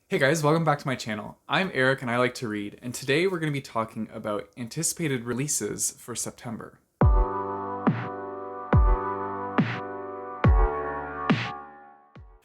Hey guys, welcome back to my channel. I'm Eric and I like to read, and today we're going to be talking about anticipated releases for September.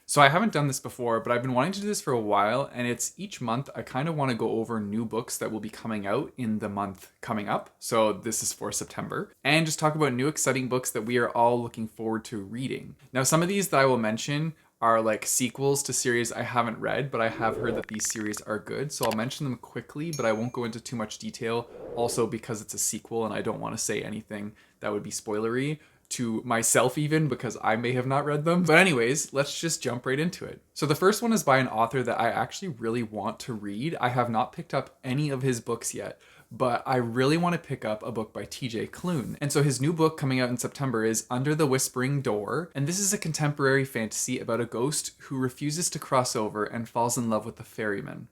So I haven't done this before, but I've been wanting to do this for a while, and it's each month I kind of want to go over new books that will be coming out in the month coming up. So this is for September, and just talk about new exciting books that we are all looking forward to reading. Now, some of these that I will mention are like sequels to series I haven't read, but I have heard that these series are good. So I'll mention them quickly, but I won't go into too much detail. Also, because it's a sequel and I don't want to say anything that would be spoilery to myself, even because I may have not read them. But, anyways, let's just jump right into it. So, the first one is by an author that I actually really want to read. I have not picked up any of his books yet, but I really want to pick up a book by TJ Klune. And so his new book coming out in September is Under the Whispering Door, and this is a contemporary fantasy about a ghost who refuses to cross over and falls in love with a ferryman.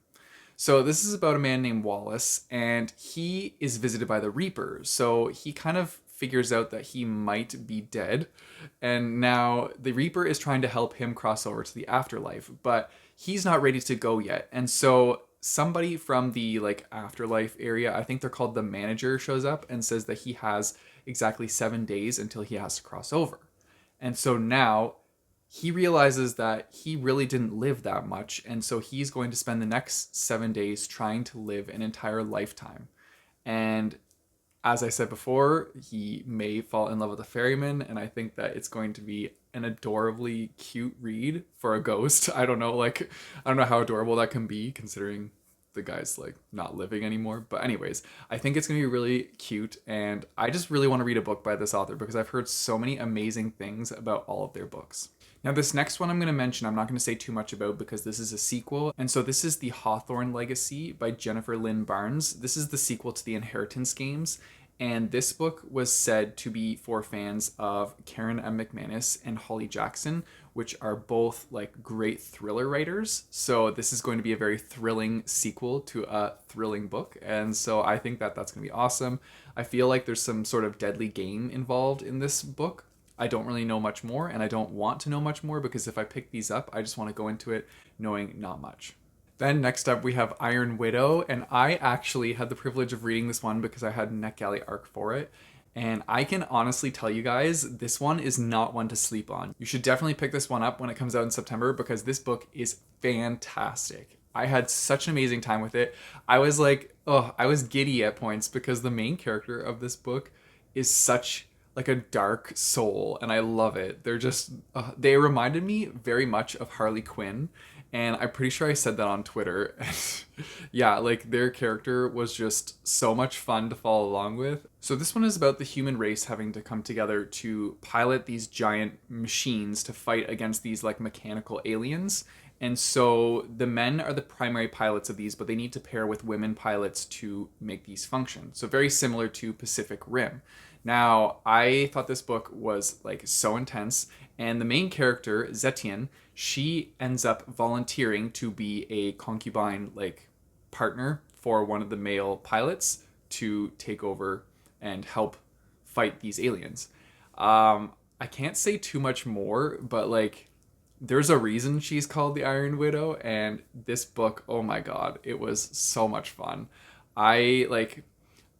So this is about a man named Wallace, and he is visited by the Reaper. So he kind of figures out that he might be dead, and now the Reaper is trying to help him cross over to the afterlife, but he's not ready to go yet. And so somebody from the like afterlife area, I think they're called the manager, shows up and says that he has exactly 7 days until he has to cross over. And so now he realizes that he really didn't live that much, and so he's going to spend the next 7 days trying to live an entire lifetime. And as I said before, he may fall in love with a ferryman, and I think that it's going to be an adorably cute read for a ghost. I don't know how adorable that can be considering the guy's like not living anymore. But anyways, I think it's gonna be really cute, and I just really want to read a book by this author because I've heard so many amazing things about all of their books. Now, this next one I'm going to mention, I'm not going to say too much about because this is a sequel. And so, this is the Hawthorne Legacy by Jennifer Lynn Barnes. This is the sequel to the Inheritance games. And this book was said to be for fans of Karen M. McManus and Holly Jackson, which are both like great thriller writers. So, this is going to be a very thrilling sequel to a thrilling book. And so, I think that that's going to be awesome. I feel like there's some sort of deadly game involved in this book. I don't really know much more, and I don't want to know much more because if I pick these up, I just want to go into it knowing not much. Then next up we have Iron Widow, and I actually had the privilege of reading this one because I had NetGalley Arc for it. And I can honestly tell you guys, this one is not one to sleep on. You should definitely pick this one up when it comes out in September because this book is fantastic. I had such an amazing time with it. I was like, oh, I was giddy at points because the main character of this book is such like a dark soul, and I love it. They're just they reminded me very much of Harley Quinn, and I'm pretty sure I said that on Twitter. Yeah, like their character was just so much fun to follow along with. So this one is about the human race having to come together to pilot these giant machines to fight against these like mechanical aliens. And so the men are the primary pilots of these, but they need to pair with women pilots to make these function. So very similar to Pacific Rim. Now, I thought this book was like so intense, and the main character, Zetian, she ends up volunteering to be a concubine like partner for one of the male pilots to take over and help fight these aliens. I can't say too much more, but like there's a reason she's called the Iron Widow, and this book, oh my god, it was so much fun. I like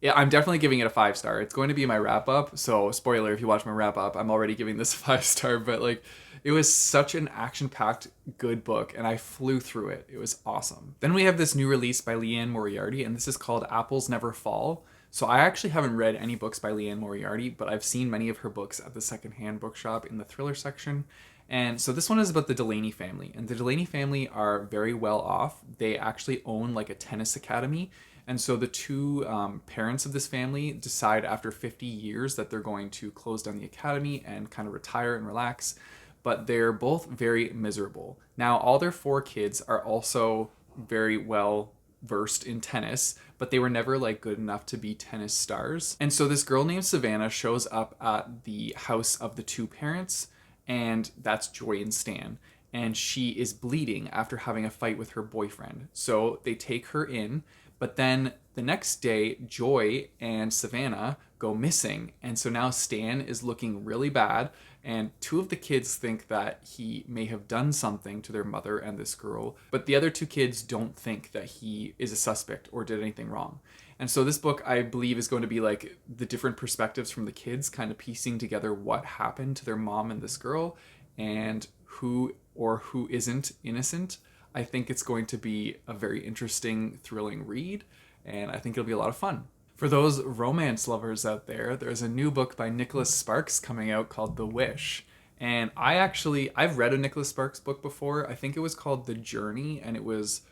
Yeah, I'm definitely giving it a 5 star. It's going to be my wrap up. So, spoiler if you watch my wrap up, I'm already giving this a 5 star. But, like, it was such an action packed, good book, and I flew through it. It was awesome. Then we have this new release by Leanne Moriarty, and this is called Apples Never Fall. So, I actually haven't read any books by Leanne Moriarty, but I've seen many of her books at the secondhand bookshop in the thriller section. And so this one is about the Delaney family. And the Delaney family are very well off. They actually own like a tennis academy. And so the two parents of this family decide after 50 years that they're going to close down the academy and kind of retire and relax. But they're both very miserable. Now, all their 4 kids are also very well versed in tennis, but they were never like good enough to be tennis stars. And so this girl named Savannah shows up at the house of the two parents, and that's Joy and Stan. and she is bleeding after having a fight with her boyfriend. So they take her in, but then the next day, Joy and Savannah go missing. And so now Stan is looking really bad. And two of the kids think that he may have done something to their mother and this girl. But the other two kids don't think that he is a suspect or did anything wrong. And so this book, I believe, is going to be like the different perspectives from the kids, kind of piecing together what happened to their mom and this girl and who or who isn't innocent. I think it's going to be a very interesting, thrilling read, and I think it'll be a lot of fun. For those romance lovers out there, there's a new book by Nicholas Sparks coming out called The Wish. And I've read a Nicholas Sparks book before. I think it was called The Journey, and it was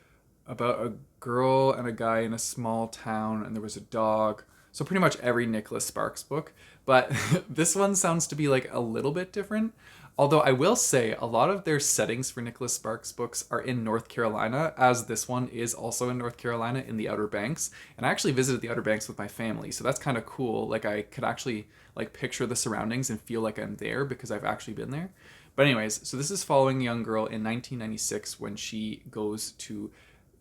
about a girl and a guy in a small town, and there was a dog. So pretty much every Nicholas Sparks book. But this one sounds to be like a little bit different. Although I will say a lot of their settings for Nicholas Sparks books are in North Carolina, as this one is also in North Carolina in the Outer Banks. And I actually visited the Outer Banks with my family, so that's kind of cool. Like I could actually like picture the surroundings and feel like I'm there because I've actually been there. But anyways, so this is following a young girl in 1996 when she goes to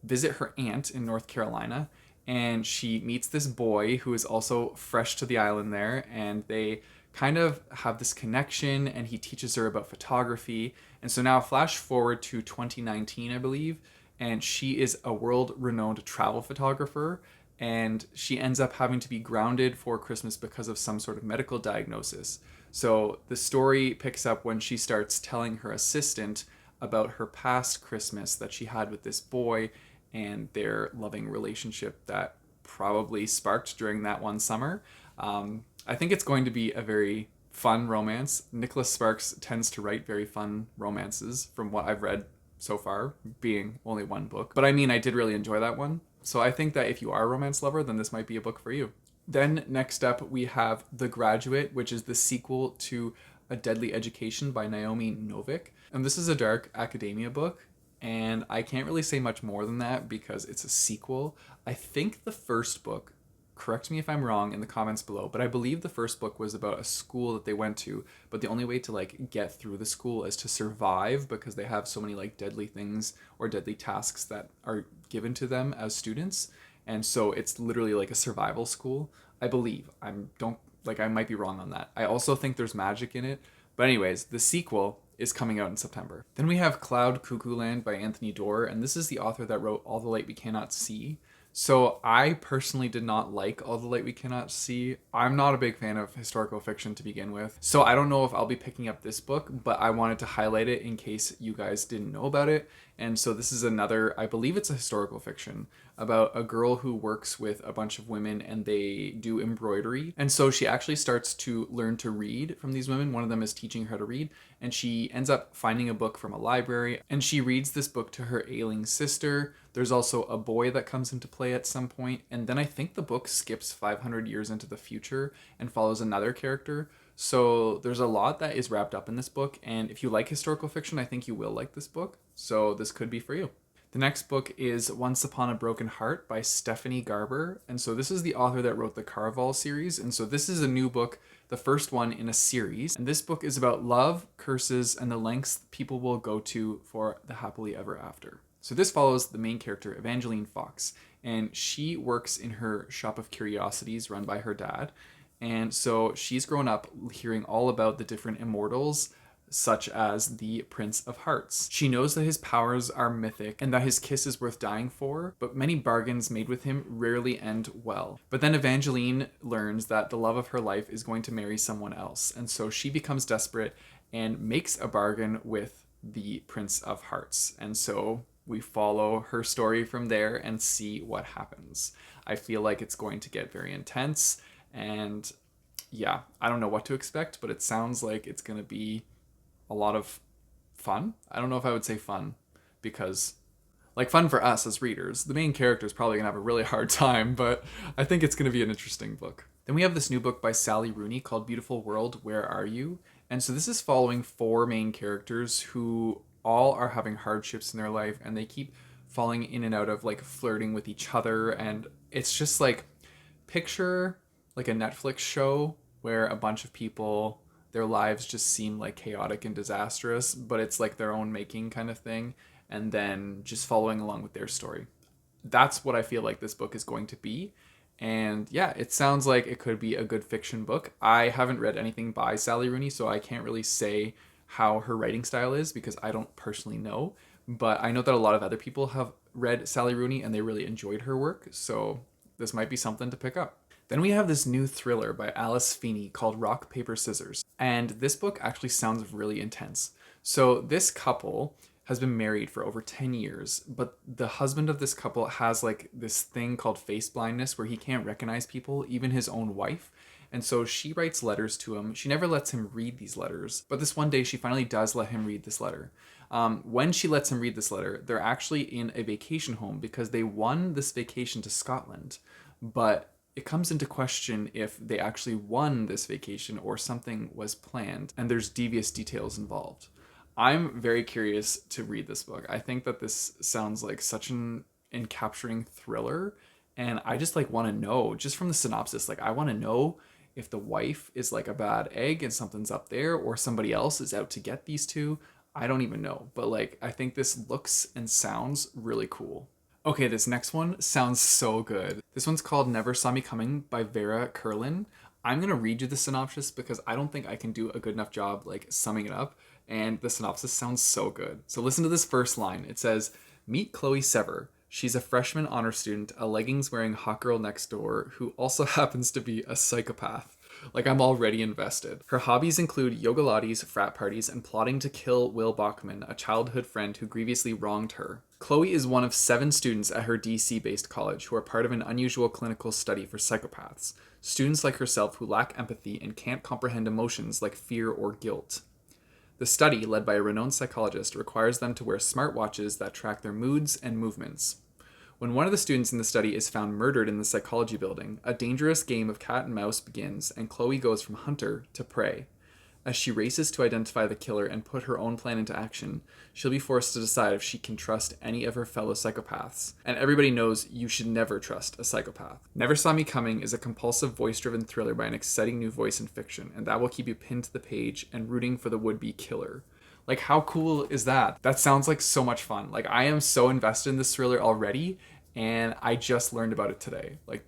visit her aunt in North Carolina, and she meets this boy who is also fresh to the island there, and they kind of have this connection, and he teaches her about photography. And so now flash forward to 2019, I believe, and she is a world-renowned travel photographer, and she ends up having to be grounded for Christmas because of some sort of medical diagnosis. So the story picks up when she starts telling her assistant about her past Christmas that she had with this boy and their loving relationship that probably sparked during that one summer. I think it's going to be a very fun romance. Nicholas Sparks tends to write very fun romances from what I've read so far, being only one book. But I mean, I did really enjoy that one. So I think that if you are a romance lover, then this might be a book for you. Then next up, we have The Graduate, which is the sequel to A Deadly Education by Naomi Novik. And this is a dark academia book, and I can't really say much more than that because it's a sequel. I think the first book, correct me if I'm wrong in the comments below, but I believe the first book was about a school that they went to, but the only way to like get through the school is to survive because they have so many like deadly things or deadly tasks that are given to them as students. And so it's literally like a survival school, I believe. I might be wrong on that. I also think there's magic in it. But anyways, the sequel is coming out in September. Then we have Cloud Cuckoo Land by Anthony Doerr, and this is the author that wrote All the Light We Cannot See. So I personally did not like All the Light We Cannot See. I'm not a big fan of historical fiction to begin with. So I don't know if I'll be picking up this book, but I wanted to highlight it in case you guys didn't know about it. And so this is another, I believe it's a historical fiction about a girl who works with a bunch of women and they do embroidery. And so she actually starts to learn to read from these women. One of them is teaching her to read, and she ends up finding a book from a library, and she reads this book to her ailing sister. There's also a boy that comes into play at some point, and then I think the book skips 500 years into the future and follows another character. So there's a lot that is wrapped up in this book, and if you like historical fiction, I think you will like this book. So this could be for you. The next book is Once Upon a Broken Heart by Stephanie Garber. And so this is the author that wrote the Caraval series. And so this is a new book, the first one in a series. And this book is about love, curses, and the lengths people will go to for the happily ever after. So this follows the main character, Evangeline Fox. And she works in her shop of curiosities run by her dad. And so she's grown up hearing all about the different immortals, such as the Prince of Hearts. She knows that his powers are mythic and that his kiss is worth dying for, but many bargains made with him rarely end well. But then Evangeline learns that the love of her life is going to marry someone else, and so she becomes desperate and makes a bargain with the Prince of Hearts. And so we follow her story from there and see what happens. I feel like it's going to get very intense, and yeah, I don't know what to expect, but it sounds like it's going to be a lot of fun. I don't know if I would say fun because, like, fun for us as readers. The main character is probably gonna have a really hard time, but I think it's gonna be an interesting book. Then we have this new book by Sally Rooney called Beautiful World, Where Are You? And so this is following 4 main characters who all are having hardships in their life, and they keep falling in and out of like flirting with each other. And it's just like, picture like a Netflix show where a bunch of people their lives just seem like chaotic and disastrous, but it's like their own making kind of thing, and then just following along with their story. That's what I feel like this book is going to be. And yeah, it sounds like it could be a good fiction book. I haven't read anything by Sally Rooney, so I can't really say how her writing style is because I don't personally know. But I know that a lot of other people have read Sally Rooney and they really enjoyed her work, so this might be something to pick up. Then we have this new thriller by Alice Feeney called Rock, Paper, Scissors. And this book actually sounds really intense. So this couple has been married for over 10 years, but the husband of this couple has like this thing called face blindness where he can't recognize people, even his own wife. And so she writes letters to him. She never lets him read these letters, but this one day she finally does let him read this letter. When she lets him read this letter, they're actually in a vacation home because they won this vacation to Scotland. But it comes into question if they actually won this vacation or something was planned and there's devious details involved. I'm very curious to read this book. I think that this sounds like such an encapturing thriller, and I just like want to know just from the synopsis, like I want to know if the wife is like a bad egg and something's up there or somebody else is out to get these two. I don't even know, but like I think this looks and sounds really cool. Okay, this next one sounds so good. This one's called Never Saw Me Coming by Vera Curlin. I'm gonna read you the synopsis because I don't think I can do a good enough job like summing it up, and the synopsis sounds so good. So listen to this first line. It says, "Meet Chloe Sever. She's a freshman honor student, a leggings-wearing hot girl next door who also happens to be a psychopath." Like, I'm already invested. Her hobbies include yoga lattes, frat parties, and plotting to kill Will Bachman, a childhood friend who grievously wronged her. Chloe is one of 7 students at her DC-based college who are part of an unusual clinical study for psychopaths. Students like herself who lack empathy and can't comprehend emotions like fear or guilt. The study, led by a renowned psychologist, requires them to wear smartwatches that track their moods and movements. When one of the students in the study is found murdered in the psychology building, a dangerous game of cat and mouse begins, and Chloe goes from hunter to prey. As she races to identify the killer and put her own plan into action, she'll be forced to decide if she can trust any of her fellow psychopaths. And everybody knows you should never trust a psychopath. Never Saw Me Coming is a compulsive voice-driven thriller by an exciting new voice in fiction, and that will keep you pinned to the page and rooting for the would-be killer. Like, how cool is that? That sounds like so much fun. Like, I am so invested in this thriller already, and I just learned about it today. Like,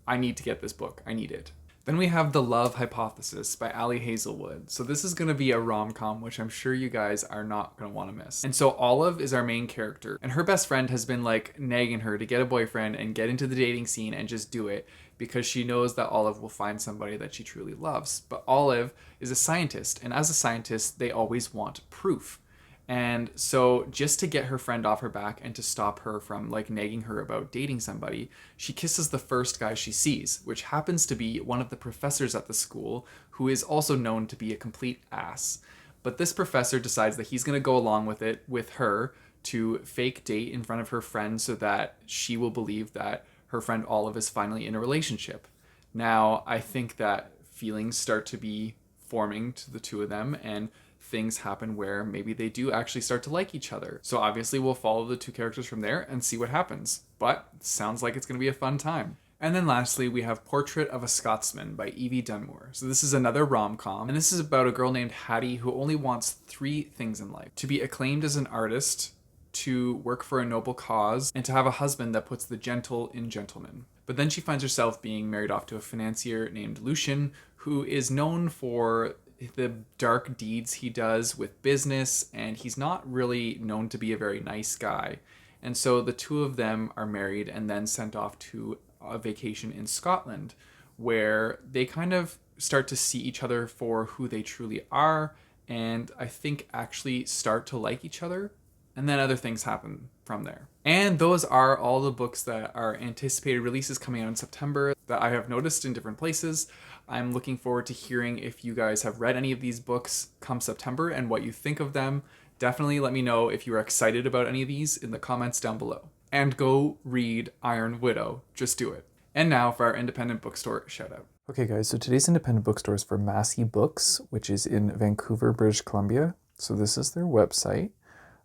I need to get this book. I need it. Then we have The Love Hypothesis by Ali Hazelwood. So this is going to be a rom-com, which I'm sure you guys are not going to want to miss. And so Olive is our main character, and her best friend has been like nagging her to get a boyfriend and get into the dating scene and just do it because she knows that Olive will find somebody that she truly loves. But Olive is a scientist, and as a scientist, they always want proof. And so just to get her friend off her back and to stop her from like nagging her about dating somebody, she kisses the first guy she sees, which happens to be one of the professors at the school who is also known to be a complete ass. But this professor decides that he's going to go along with it with her to fake date in front of her friend so that she will believe that her friend Olive is finally in a relationship. Now, I think that feelings start to be forming to the two of them, and things happen where maybe they do actually start to like each other. So obviously we'll follow the two characters from there and see what happens. But it sounds like it's going to be a fun time. And then lastly, we have Portrait of a Scotsman by Evie Dunmore. So this is another rom-com, and this is about a girl named Hattie who only wants 3 things in life: to be acclaimed as an artist, to work for a noble cause, and to have a husband that puts the gentle in gentlemen. But then she finds herself being married off to a financier named Lucian, who is known for the dark deeds he does with business, and he's not really known to be a very nice guy. And so the two of them are married and then sent off to a vacation in Scotland, where they kind of start to see each other for who they truly are, and I think actually start to like each other. And then other things happen from there. And those are all the books that are anticipated releases coming out in September that I have noticed in different places. I'm looking forward to hearing if you guys have read any of these books come September and what you think of them. Definitely let me know if you are excited about any of these in the comments down below. And go read Iron Widow. Just do it. And now for our independent bookstore shout out. Okay guys, so today's independent bookstore is for Massey Books, which is in Vancouver, British Columbia. So this is their website.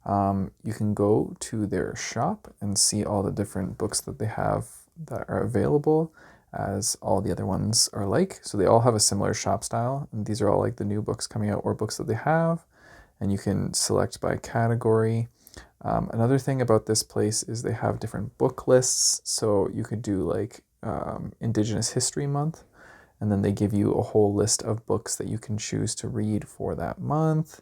You can go to their shop and see all the different books that they have that are available. as all the other ones are like. So they all have a similar shop style, and these are all like the new books coming out or books that they have, and you can select by category. Another thing about this place is they have different book lists, so you could do like Indigenous History Month, and then they give you a whole list of books that you can choose to read for that month.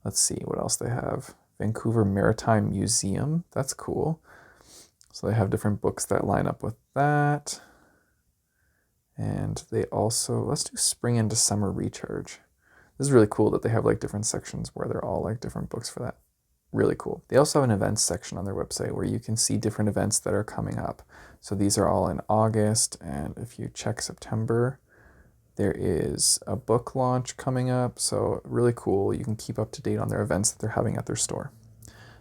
Let's see what else they have. Vancouver Maritime Museum, that's cool. So they have different books that line up with that. And they also, let's do Spring into Summer Recharge. This is really cool that they have like different sections where they're all like different books for that. Really cool. They also have an events section on their website where you can see different events that are coming up. So these are all in August, and if you check September, there is a book launch coming up. So really cool. You can keep up to date on their events that they're having at their store.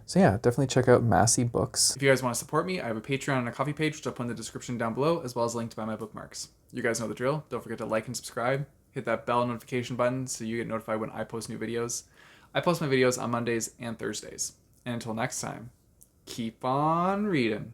So yeah, definitely check out Massey Books. If you guys want to support me, I have a Patreon and a Coffee page, which I'll put in the description down below, as well as a link to buy my bookmarks. You guys know the drill. Don't forget to like and subscribe. Hit that bell notification button so you get notified when I post new videos. I post my videos on Mondays and Thursdays. And until next time, keep on reading.